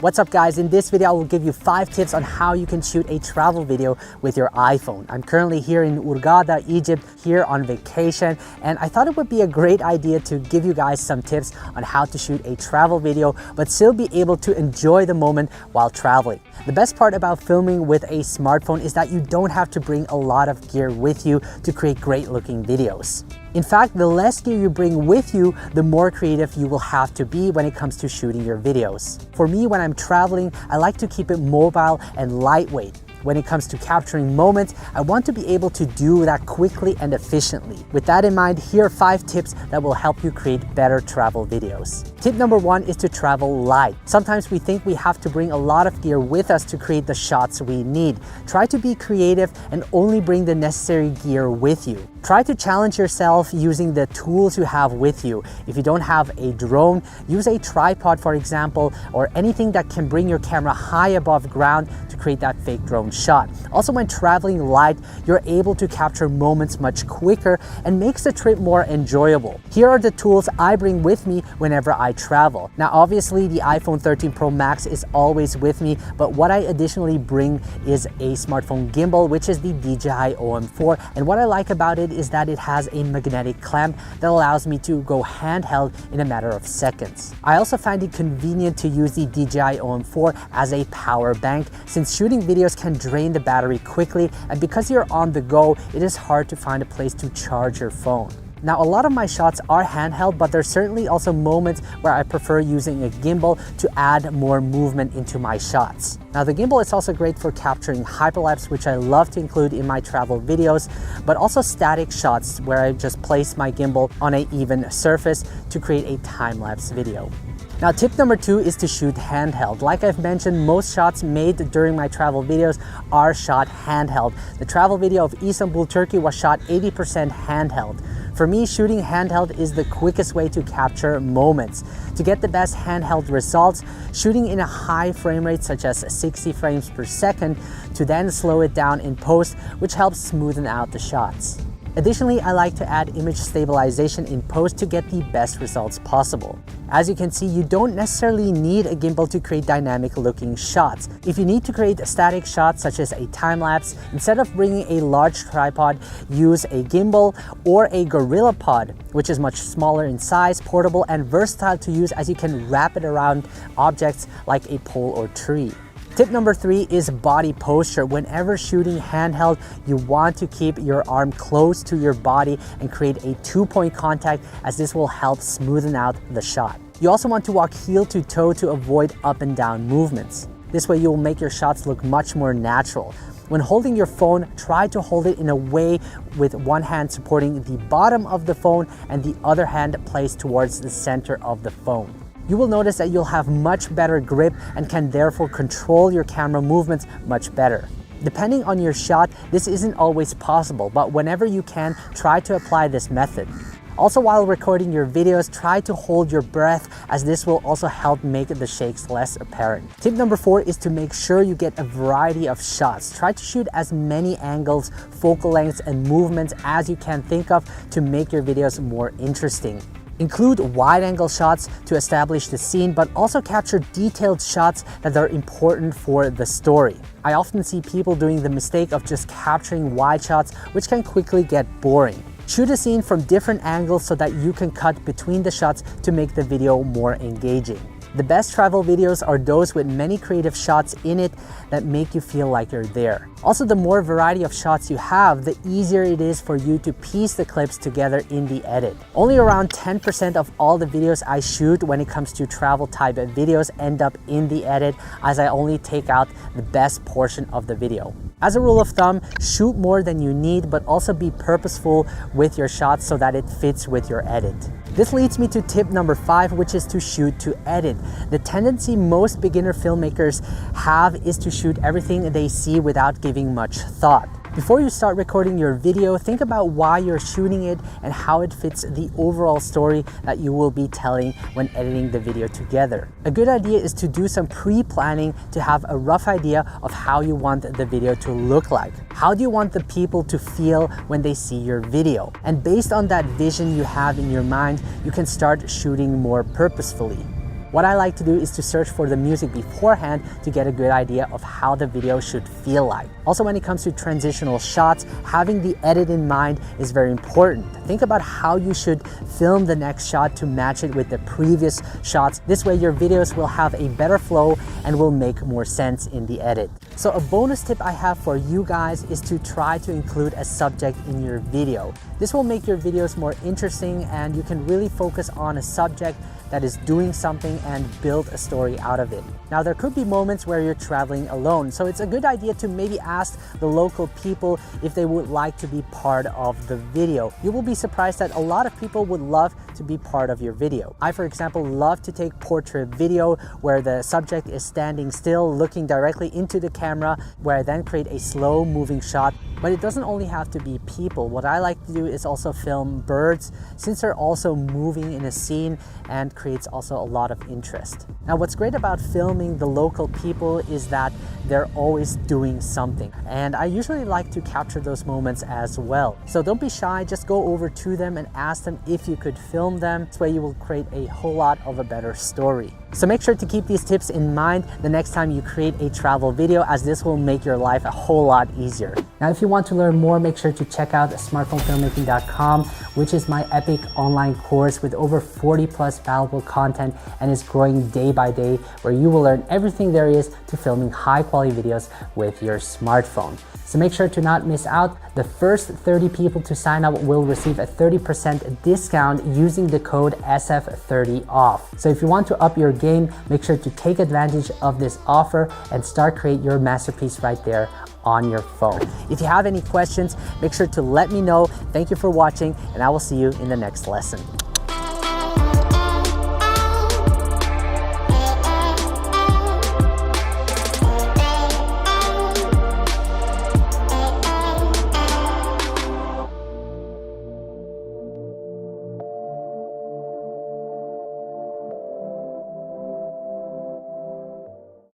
What's up guys, in this video I will give you 5 tips on how you can shoot a travel video with your iPhone. I'm currently here in Hurghada, Egypt, here on vacation, and I thought it would be a great idea to give you guys some tips on how to shoot a travel video but still be able to enjoy the moment while traveling. The best part about filming with a smartphone is that you don't have to bring a lot of gear with you to create great looking videos. In fact, the less gear you bring with you, the more creative you will have to be when it comes to shooting your videos. For me, when I'm traveling, I like to keep it mobile and lightweight. When it comes to capturing moments, I want to be able to do that quickly and efficiently. With that in mind, here are 5 tips that will help you create better travel videos. Tip number 1 is to travel light. Sometimes we think we have to bring a lot of gear with us to create the shots we need. Try to be creative and only bring the necessary gear with you. Try to challenge yourself using the tools you have with you. If you don't have a drone, use a tripod, for example, or anything that can bring your camera high above ground to create that fake drone shot. Also, when traveling light, you're able to capture moments much quicker and makes the trip more enjoyable. Here are the tools I bring with me whenever I travel. Now, obviously, the iPhone 13 Pro Max is always with me, but what I additionally bring is a smartphone gimbal, which is the DJI OM4. And what I like about it is that it has a magnetic clamp that allows me to go handheld in a matter of seconds. I also find it convenient to use the DJI OM4 as a power bank, since shooting videos can drain the battery quickly, and because you're on the go, it is hard to find a place to charge your phone. Now, a lot of my shots are handheld, but there's certainly also moments where I prefer using a gimbal to add more movement into my shots. Now, the gimbal is also great for capturing hyperlapse, which I love to include in my travel videos, but also static shots where I just place my gimbal on an even surface to create a time-lapse video. Now, tip number 2 is to shoot handheld. Like I've mentioned, most shots made during my travel videos are shot handheld. The travel video of Istanbul, Turkey was shot 80% handheld. For me, shooting handheld is the quickest way to capture moments. To get the best handheld results, shooting in a high frame rate such as 60 frames per second to then slow it down in post, which helps smoothen out the shots. Additionally, I like to add image stabilization in post to get the best results possible. As you can see, you don't necessarily need a gimbal to create dynamic looking shots. If you need to create static shots such as a time lapse, instead of bringing a large tripod, use a gimbal or a GorillaPod, which is much smaller in size, portable, and versatile to use as you can wrap it around objects like a pole or tree. Tip number 3 is body posture. Whenever shooting handheld, you want to keep your arm close to your body and create a 2-point contact, as this will help smoothen out the shot. You also want to walk heel to toe to avoid up and down movements. This way you will make your shots look much more natural. When holding your phone, try to hold it in a way with one hand supporting the bottom of the phone and the other hand placed towards the center of the phone. You will notice that you'll have much better grip and can therefore control your camera movements much better. Depending on your shot, this isn't always possible, but whenever you can, try to apply this method. Also, while recording your videos, try to hold your breath, as this will also help make the shakes less apparent. Tip number 4 is to make sure you get a variety of shots. Try to shoot as many angles, focal lengths, and movements as you can think of to make your videos more interesting. Include wide-angle shots to establish the scene, but also capture detailed shots that are important for the story. I often see people doing the mistake of just capturing wide shots, which can quickly get boring. Shoot a scene from different angles so that you can cut between the shots to make the video more engaging. The best travel videos are those with many creative shots in it that make you feel like you're there. Also, the more variety of shots you have, the easier it is for you to piece the clips together in the edit. Only around 10% of all the videos I shoot when it comes to travel type videos end up in the edit, as I only take out the best portion of the video. As a rule of thumb, shoot more than you need, but also be purposeful with your shots so that it fits with your edit. This leads me to tip number 5, which is to shoot to edit. The tendency most beginner filmmakers have is to shoot everything they see without giving much thought. Before you start recording your video, think about why you're shooting it and how it fits the overall story that you will be telling when editing the video together. A good idea is to do some pre-planning to have a rough idea of how you want the video to look like. How do you want the people to feel when they see your video? And based on that vision you have in your mind, you can start shooting more purposefully. What I like to do is to search for the music beforehand to get a good idea of how the video should feel like. Also, when it comes to transitional shots, having the edit in mind is very important. Think about how you should film the next shot to match it with the previous shots. This way your videos will have a better flow and will make more sense in the edit. So a bonus tip I have for you guys is to try to include a subject in your video. This will make your videos more interesting and you can really focus on a subject that is doing something and build a story out of it. Now, there could be moments where you're traveling alone, so it's a good idea to maybe ask the local people if they would like to be part of the video. You will be surprised that a lot of people would love to be part of your video. I, for example, love to take portrait video where the subject is standing still, looking directly into the camera, where I then create a slow moving shot. But it doesn't only have to be people. What I like to do is also film birds, since they're also moving in a scene and creates also a lot of interest. Now, what's great about filming the local people is that they're always doing something. And I usually like to capture those moments as well. So don't be shy, just go over to them and ask them if you could film them. This way you will create a whole lot of a better story. So make sure to keep these tips in mind the next time you create a travel video, as this will make your life a whole lot easier. Now, if you want to learn more, make sure to check out smartphonefilmmaking.com, which is my epic online course with over 40 plus valuable content and is growing day by day, where you will learn everything there is to filming high quality videos with your smartphone. So make sure to not miss out. The first 30 people to sign up will receive a 30% discount using the code SF30OFF. So if you want to up your game, make sure to take advantage of this offer and start create your masterpiece right there on your phone. If you have any questions, make sure to let me know. Thank you for watching, and I will see you in the next lesson.